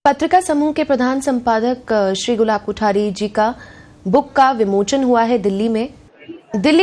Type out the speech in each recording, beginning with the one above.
पत्रिका समूह के प्रधान संपादक श्री गुलाब कोठारी जी का बुक का विमोचन हुआ है दिल्ली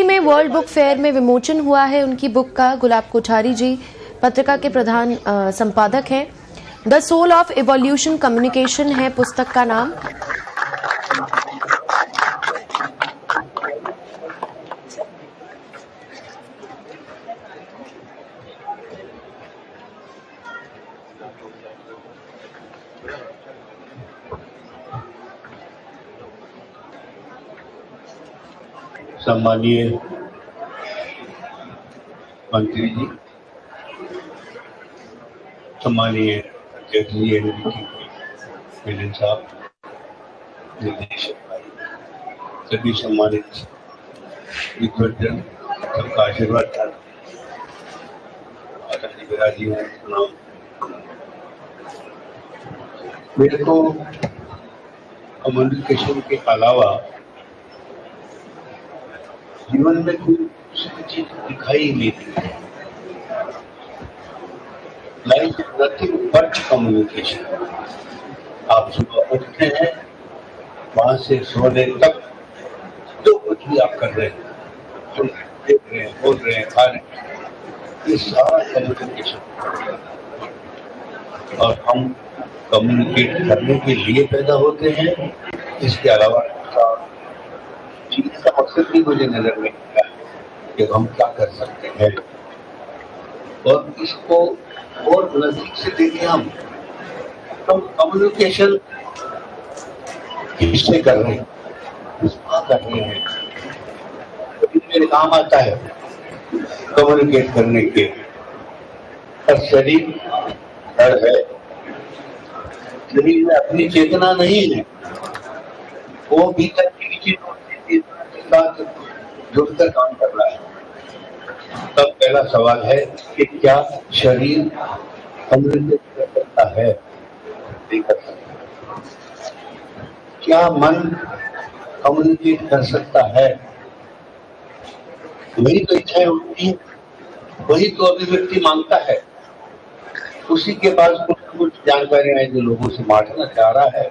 में वर्ल्ड बुक फेयर में विमोचन हुआ है उनकी बुक का। गुलाब कोठारी जी पत्रिका के प्रधान संपादक हैं। The soul of evolution communication है पुस्तक का नाम। सम्मानीय मंत्री जी, सम्मानीय अध्यक्ष जी मिलन साहब, निर्देशक भाई, सभी सम्मानित विद्वजन, सबका आशीर्वाद था। जी मेरे को कम्युनिकेशन के अलावा जीवन में कोई चीज दिखाई नहीं दी। Life is nothing but communication. आप सुबह उठते हैं, वहां से सोने तक जो कुछ भी आप कर रहे हैं, सुन देख रहे हैं, बोल रहे हैं, खा रहे हैं, ये सारा कम्युनिकेशन। और हम कम्युनिकेट करने के लिए पैदा होते हैं। इसके अलावा चीज का मकसद भी मुझे नजर नहीं आता कि हम क्या कर सकते हैं। और इसको और नजदीक से देखें, हम कम्युनिकेशन किससे कर रहे हैं, किसका कर रहे हैं। तो मेरे काम आता है कम्युनिकेट करने के। पर शरीर डर है, शरीर में अपनी चेतना नहीं है, वो भीतर की चेतना के साथ जुड़कर काम कर रहा है। तब पहला सवाल है कि क्या शरीर कम्युनिकेट कर सकता है? नहीं कर सकता। क्या मन कम्युनिकेट कर सकता है? वही तो इच्छाएं होती है, वही तो अभिव्यक्ति मांगता है। उसी के पास कुछ जानकारियां हैं जो लोगों से बांटना चाह रहा है,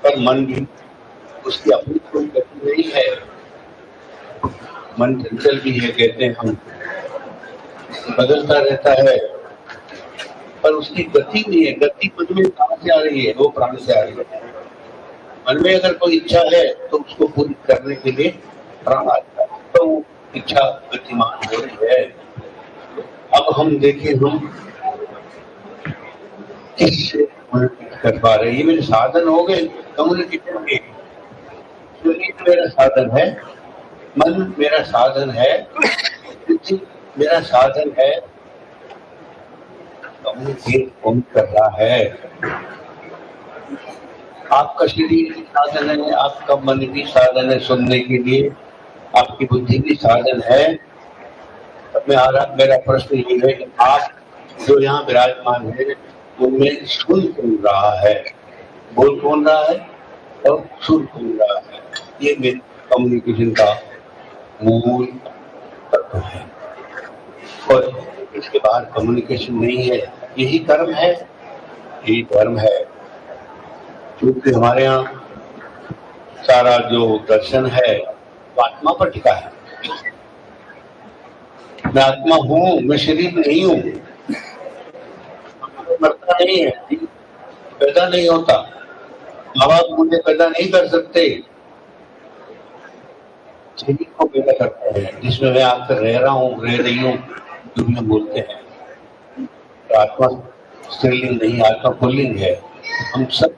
पर मन भी उसकी अपनी कोई गति नहीं है। मन चंचल भी है, कहते हैं हम, बदलता रहता है, पर उसकी गति नहीं है। गति मन में कहां से आ रही है? वो प्राण से आ रही है। मन में अगर कोई इच्छा है तो उसको पूरी करने के लिए प्राण आता है, तो वो इच्छा गतिमान हो रही है। अब हम देखें, हम किससे कर पा रहे हैं? ये मेरे साधन हो गए कम्युनिकेशन के। शरीर मेरा साधन है, मन मेरा साधन है, मेरा साधन है, कम्युनिकेट कौन कर रहा है? आपका शरीर भी साधन है, आपका मन भी साधन है सुनने के लिए, आपकी बुद्धि भी साधन है। मेरा प्रश्न ये है कि आप जो यहाँ विराजमान है उनमें सुन कौन रहा है, बोल कौन रहा है और सुन कौन रहा है? ये मेरे कम्युनिकेशन का मूल तत्व है। और इसके बाहर कम्युनिकेशन नहीं है। यही कर्म है, यही धर्म है। क्योंकि हमारे यहाँ सारा जो दर्शन है वो आत्मा पर टिका है। मैं आत्मा हूँ, मैं शरीर नहीं हूँ। मरता नहीं है, पैदा नहीं होता। माँ बाप मुझे पैदा नहीं कर सकते, शरीर को पैदा करते हैं जिसमें मैं आकर रह रहा हूँ, रह रही हूँ, जो भी हम बोलते हैं। तो आत्मा स्त्रीलिंग नहीं, आत्मा पुल्लिंग है। हम सब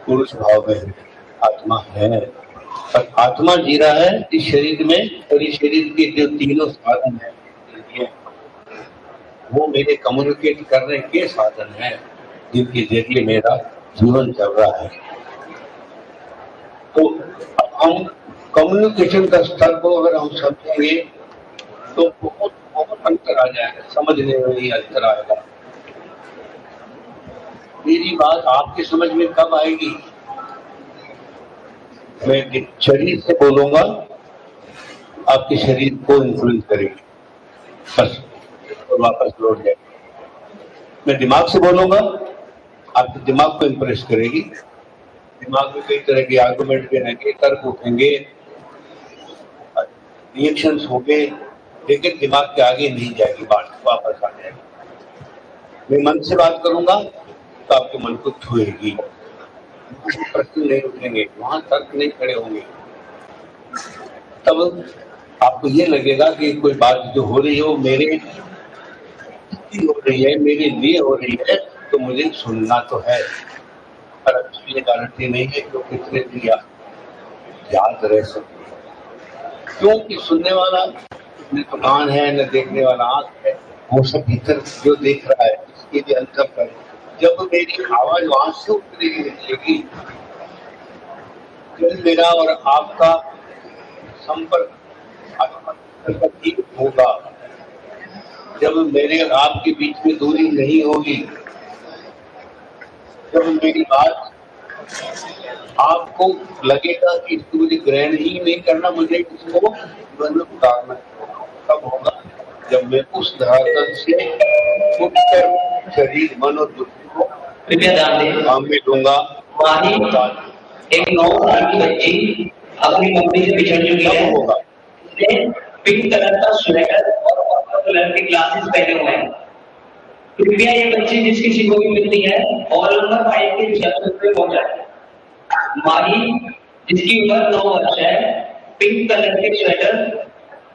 पुरुष भाव में आत्मा है, पर आत्मा जी रहा है इस शरीर में। और इस शरीर के जो तीनों साधन है वो मेरे कम्युनिकेट करने के साधन है, जिनके जरिए मेरा जीवन चल रहा है। तो हम कम्युनिकेशन का स्तर को अगर हम समझेंगे तो बहुत बहुत अंतर आ जाएगा, समझने में ही अंतर आएगा। मेरी बात आपकी समझ में कब आएगी? मैं शरीर से बोलूंगा, आपके शरीर को इन्फ्लुएंस करेगी, बस, और वापस लौट जाए। मैं दिमाग से बोलूंगा, आपके दिमाग को इम्प्रेस करेगी। दिमाग में कई तरह के आर्गुमेंट बनेंगे, तर्क उठेंगे, रिएक्शंस होंगे, लेकिन दिमाग के आगे नहीं जाएगी बात, वापस आ जाएगी। मैं मन से बात करूंगा तो आपके मन को छुएगी, प्रश्न नहीं उठेंगे, वहां तर्क नहीं खड़े होंगे। तब आपको ये लगेगा कि कोई बात जो हो रही है वो मेरे हो रही है, मेरे लिए हो रही है, तो मुझे सुनना तो है। पर ये गारंटी नहीं है कि कितने दिन याद रह सकते, क्योंकि सुनने वाला न तो कान है न देखने वाला आंख है, वो सब भीतर जो देख रहा है इसके लिए अंतर कर। जब मेरी आवाज वहां से उतरेगी, जब मेरा और आपका संपर्क होगा, जब मेरे और आपके बीच में दूरी नहीं होगी, जब मेरी बात आपको लगेगा कि इसको मुझे ग्रहण ही नहीं करना, मुझे इसको जीवन में उतारना, तब होगा जब मैं उस धरातल से उठकर शरीर, मन और बुद्धि को काम में दूंगा। एक 9 साल की बच्ची अपनी मम्मी से बिछड़ चुकी है, उसने पिंक कलर का स्वेटर और पर्पल कलर के ग्लासेस पहने हुए हैं। कृपया ये बच्ची जिस किसी को भी मिलती है हॉल नंबर 5 के रिसेप्शन पे पहुंचाए। माही जिसकी उम्र 9 वर्ष है, पिंक कलर के स्वेटर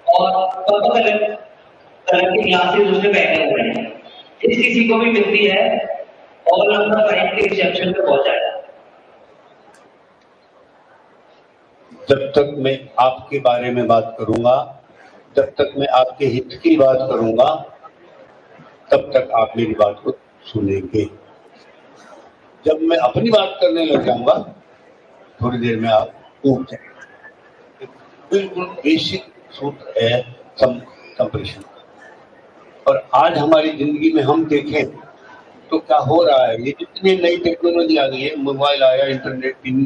और पर्पल कलर के ग्लासेस उसने पहने हुए हैं। जिस किसी को भी मिलती है हॉल नंबर 5 के रिसेप्शन पे पहुंचाए। जब तक मैं आपके बारे में बात करूंगा, जब तक मैं आपके हित की बात करूंगा, तब तक आप मेरी बात को सुनेंगे। जब मैं अपनी बात करने लग जाऊंगा, थोड़ी देर में आप टूट जाएंगे। बिल्कुल बेसिक सूत्र है संप्रेषण का। और आज हमारी जिंदगी में हम देखें तो क्या हो रहा है, ये जितनी नई टेक्नोलॉजी आ गई है, मोबाइल आया, इंटरनेट, टीवी,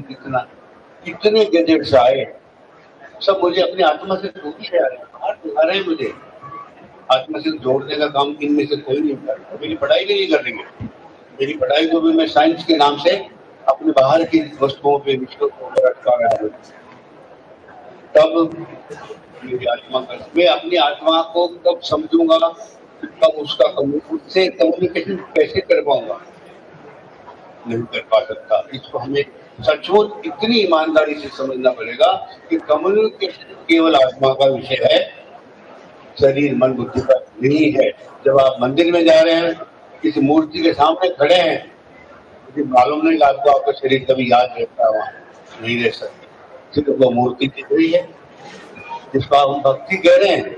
कितने गैजेट्स आए, सब मुझे अपनी आत्मा से जोड़े आ रहे हैं। मुझे आत्मा से जोड़ने का काम इनमें से कोई नहीं कर रहा। मेरी पढ़ाई भी नहीं कर रही है। मेरी पढ़ाई को भी मैं साइंस के नाम से अपने बाहर की वस्तुओं पे विषयों को अटका रहा हूँ। तब मेरी आत्मा का, मैं अपनी आत्मा को कब समझूंगा, कब उससे कम्युनिकेशन कैसे कर पाऊंगा, नहीं कर पा सकता। इसको हमें सचमुच इतनी ईमानदारी से समझना पड़ेगा कि कम्युनिकेशन केवल आत्मा का विषय है, शरीर, मन, बुद्धि का नहीं है। जब आप मंदिर में जा रहे हैं, किसी मूर्ति के सामने खड़े हैं, मुझे मालूम नहीं कि आपको आपका शरीर कभी याद रहता है, वहां नहीं रह सकते। सिर्फ वो मूर्ति दिख रही है, जिसको आप भक्ति कह रहे हैं,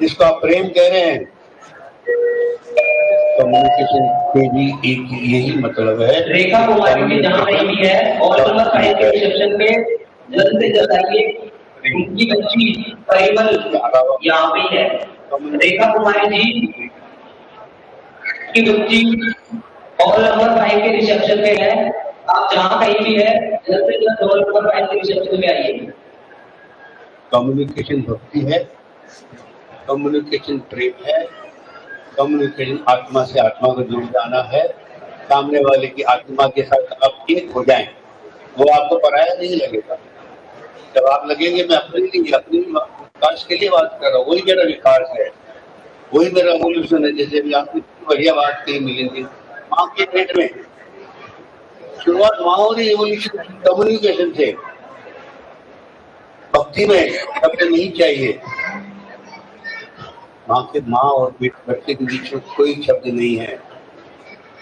जिसको आप प्रेम कह रहे हैं। कम्युनिकेशन के भी एक यही मतलब है। रेखा कुमारी में जहाँ रही भी है और के रिसेप्शन पे जल्द से जल्द आइए। उनकी बच्ची परिमल यहाँ पे है। रेखा कुमारी जी की बच्ची हॉल नंबर 5 के रिसेप्शन पे है। आप जहाँ कहीं भी है जल्द से जल्द हॉल नंबर 5 के रिसेप्शन में आइए। कम्युनिकेशन भक्ति है, कम्युनिकेशन प्रेम है, कम्युनिकेशन आत्मा से आत्मा को जुड़ जाना है। सामने वाले की आत्मा के साथ आप एक हो जाएं, वो आपको पराया नहीं लगेगा। जब आप लगेंगे मैं अपने लिए, अपनी विकास के लिए बात कर रहा हूँ, वही मेरा विकास है, वही मेरा एवोल्यूशन है। जैसे भी आपने बढ़िया बात कही मिलेंगे, माँ के पेट में शुरुआत माँ हो रही एवोल्यूशन कम्युनिकेशन से। भक्ति में शब्द नहीं चाहिए, माँ और बच्चे के बीच में कोई शब्द नहीं है।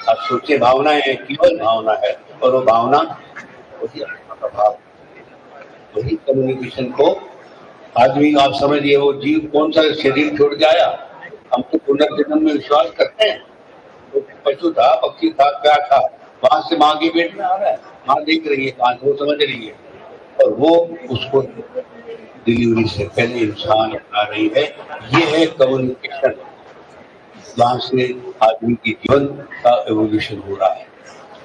आप सोचिए, भावना है, केवल भावना है, और वो भावना वही आत्मा का भाव, वही कम्युनिकेशन को आदमी, आप समझिए, वो जीव कौन सा शरीर छोड़ के आया। हम तो पुनर्जन्म में विश्वास करते हैं, तो पशु था, पक्षी था, क्या था, वहां से माँ के पेट में आ रहा है, माँ देख रही है, कान वो समझ रही है, और वो उसको डिलीवरी से पहले इंसान बना रही है। ये है कम्युनिकेशन, जहाँ से आदमी के जीवन का एवोल्यूशन हो रहा है।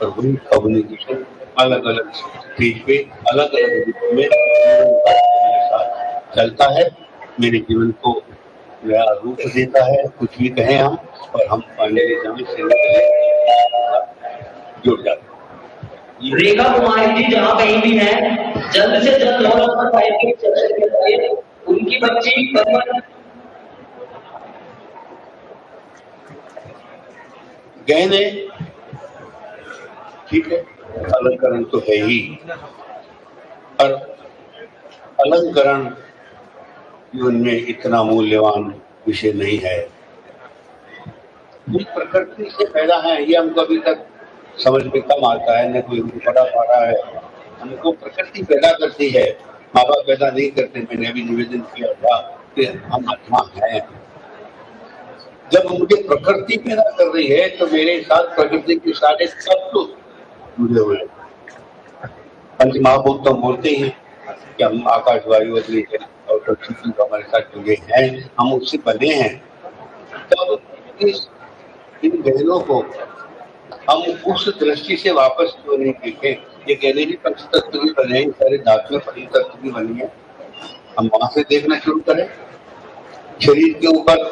और वही कम्युनिकेशन अलग अलग स्टेज पे, अलग अलग रूप में मेरे साथ चलता है, मेरे जीवन को नया रूप देता है। कुछ भी कहें हम, और हम फाइनली जमीन से निकले जुड़ जाते हैं। रेखा कुमारी जी जहाँ कहीं भी हैं, जल्द से जल्द नौलखा साहिब के चर्चा के लिए उनकी बच्ची कमल गहने ठीक है, अलंकरण तो है ही, पर अलंकरण जीवन में इतना मूल्यवान विषय नहीं है। ये प्रकृति से पैदा है, ये हमको अभी तक समझ में कम आता है, न कोई पढ़ा पा रहा है। हमको प्रकृति पैदा करती है, माँ बाप पैदा नहीं करते। मैंने अभी निवेदन किया था कि हम आत्मा हैं। जब मुझे प्रकृति पैदा कर रही है तो मेरे साथ प्रकृति के सारे तत्व जुड़े हुए हैं। पंच महाभूत तो बोलते ही कि हम आकाश वायु अग्नि और पृथ्वी जो हमारे साथ जुड़े हैं, हम उससे बने हैं। तब इन गहनों को हम उस दृष्टि से वापस क्यों नहीं देखें? ये गहने भी पंच तत्व भी बने हैं, सारे धातुएं पंच तत्व भी बनी है, हम वहां से देखना शुरू करें। शरीर के ऊपर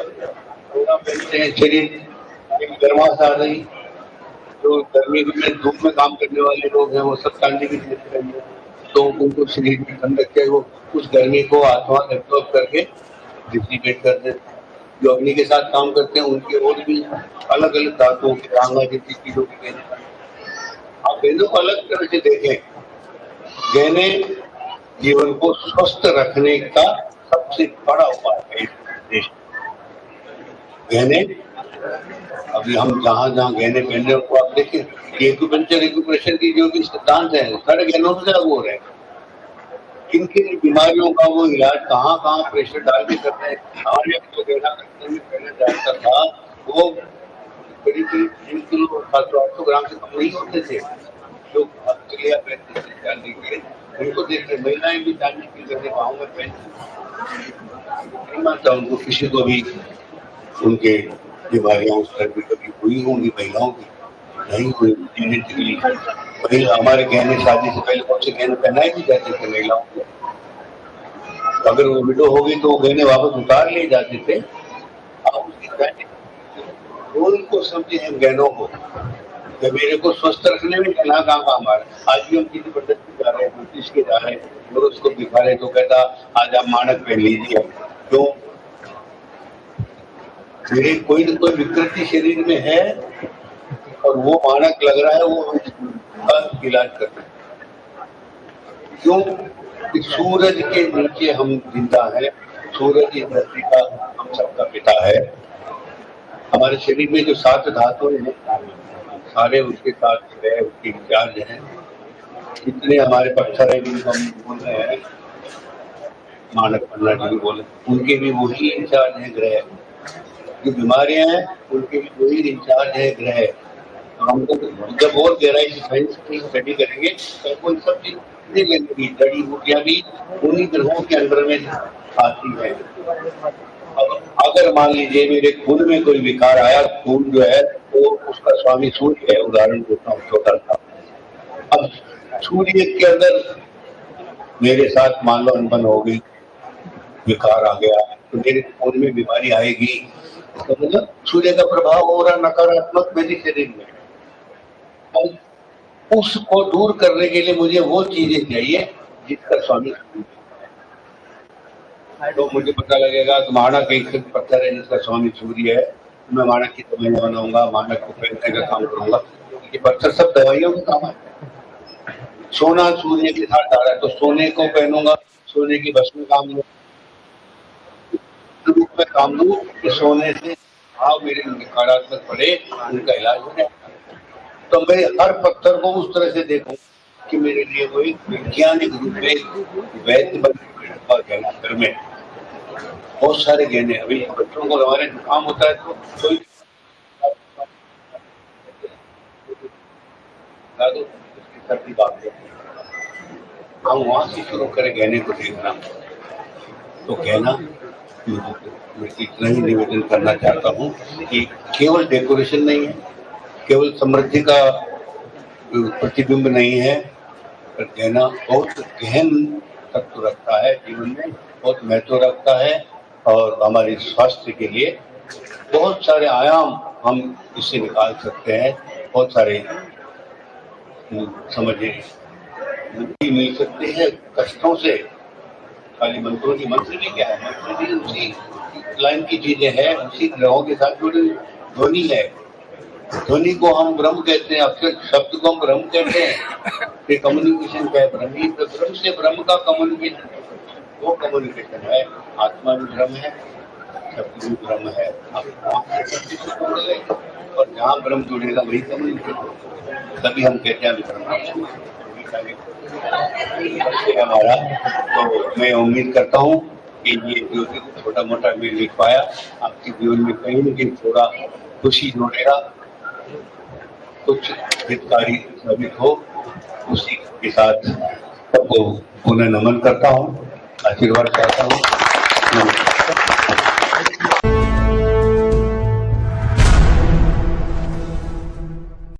पहनते हैं, शरीर एक गर्माहट आ रही, जो गर्मी में धूप में काम करने वाले लोग हैं वो सब चांदी की देख रहे हैं, तो उनको शरीर में ठंडक है, वो उस गर्मी को आत्मा एब्जॉर्ब करके डिसिपेट कर देते। जो अग्नि के साथ काम करते हैं उनके और भी अलग अलग धातुओं की रांगा जैसी चीजों की गहने। आप गहनों को अलग तरह से देखें। गहने जीवन को स्वस्थ रखने का सबसे बड़ा उपाय है। गहने अभी हम जहाँ जहाँ गहने पहनने को आप देखें, एक्यूपंक्चर एक्यूप्रेशर की जो भी सिद्धांत है सारे गहनों से लागू हो रहे हैं। किन किन बीमारियों का वो इलाज कहाँ कहाँ प्रेशर डाल के करते हैं। हमारे तो गहना करने में पहले जानता था, वो करीब 3 किलो 700-800 ग्राम से कम नहीं होते थे। जो ऑस्ट्रेलिया पहनते थे चांदी के, उनको देखते महिलाएं भी चांदी की गहने पाँव में पहनती, नहीं मानता उनको किसी को भी उनके बीमारियां उस तरह की कभी हुई होंगी महिलाओं की, नहीं हुई जेनेटिकली। महिला हमारे गहने शादी से पहले कौन से गहने पहनाए भी जाते थे महिलाओं को, अगर वो विडो होगी तो वो गहने वापस उतार ले जाते थे। आप उसकी रोल को समझे हैं गहनों को, जब मेरे को स्वस्थ रखने में गहना कहाँ काम आ रहा है। आज भी हम किसी पद्धति जा रहे हैं, ब्रिटिश के जा रहे हैं और उसको दिखा रहे तो कहता आज आप मानक पहन लीजिए। क्यों? मेरे कोई न कोई विकृति शरीर में है और वो मानक लग रहा है, वो इलाज कर रहे हैं। क्यों? कि सूरज के नीचे हम जिंदा हैं, सूरज इस धरती का हम सबका पिता है। हमारे शरीर में जो 7 धातुएं हैं सारे उसके साथ है, उसके इंचार्ज हैं। इतने हमारे पत्थर हैं जिनको हम बोल रहे हैं, मानक पन्ना जी भी बोले, उनके भी वही इंचार्ज है ग्रह। जो बीमारियां हैं उनके भी वही इंचार्ज है ग्रह। हमको जब और गहराई से साइंस की स्टडी करेंगे तो हमको सब चीज जड़ी बूटियां भी उन्हीं ग्रहों के अंदर में आती है। अगर मान लीजिए मेरे खून में कोई विकार आया, खून जो है वो उसका स्वामी सूर्य है, उदाहरण देता हूँ छोटा सा। अब सूर्य के अंदर मेरे साथ मान लो अनबन हो गई, विकार आ गया, तो मेरे खून में बीमारी आएगी। तो मतलब सूर्य का प्रभाव हो रहा नकारात्मक मेरे शरीर में। और उसको दूर करने के लिए मुझे वो चीजें चाहिए जिसका स्वामी है। तो मुझे पता लगेगा कि मानक एक पत्थर है जिसका स्वामी सूर्य है, मैं मानक की दवाइयां बनाऊंगा, मानक को पहनने का काम करूंगा। ये पत्थर सब दवाइयों का काम है। सोना सूर्य के साथ आ रहा है तो सोने को पहनूंगा, सोने की भस्म काम लूं, रूप में काम लूं कि सोने से भाव मेरे नकारात्मक पड़े, उनका इलाज हो जाए। तो मैं हर पत्थर को उस तरह से देखूं कि मेरे लिए वो एक वैज्ञानिक रूप में वैद्य कहना। घर में बहुत सारे गहने, अभी बच्चों को हमारे जुकाम होता है तो कोई सर्दी बात है, हम वहां से शुरू करें गहने को देखना। तो कहना मैं इतना ही निवेदन करना चाहता हूँ कि केवल डेकोरेशन नहीं है, केवल समृद्धि का प्रतिबिंब नहीं है, पर गहना बहुत गहन तत्व रखता है, जीवन में बहुत महत्व रखता है और हमारे स्वास्थ्य के लिए बहुत सारे आयाम हम इससे निकाल सकते हैं। बहुत सारे समझें। मुक्ति मिल सकती है कष्टों से, खाली मंत्रों की मंत्र भी क्या है, मंत्र भी उसी लाइन की चीजें हैं, उसी ग्रहों के साथ जुड़ी ध्वनि है। ध्वनि को हम ब्रह्म कहते हैं, अक्षर शब्द को हम ब्रह्म कहते हैं। ये कम्युनिकेशन क्या है, ब्रह्म से ब्रह्म का कम्युनिकेशन, वो कम्युनिकेशन है। आत्मा भी ब्रह्म है, शब्द भी ब्रह्म है। और जहाँ ब्रह्म जुड़ेगा वही कम्युनिकेशन, तभी हम कहते हैं ब्रह्म हमारा। तो मैं उम्मीद करता हूँ कि ये जो छोटा मोटा मैं लिख पाया आपके जीवन में कहीं न कहीं थोड़ा खुशी जोड़ेगा, कुछ हितकारी साबित हो। उसी के साथ सबको पुनः नमन करता हूँ, आशीर्वाद चाहता हूँ।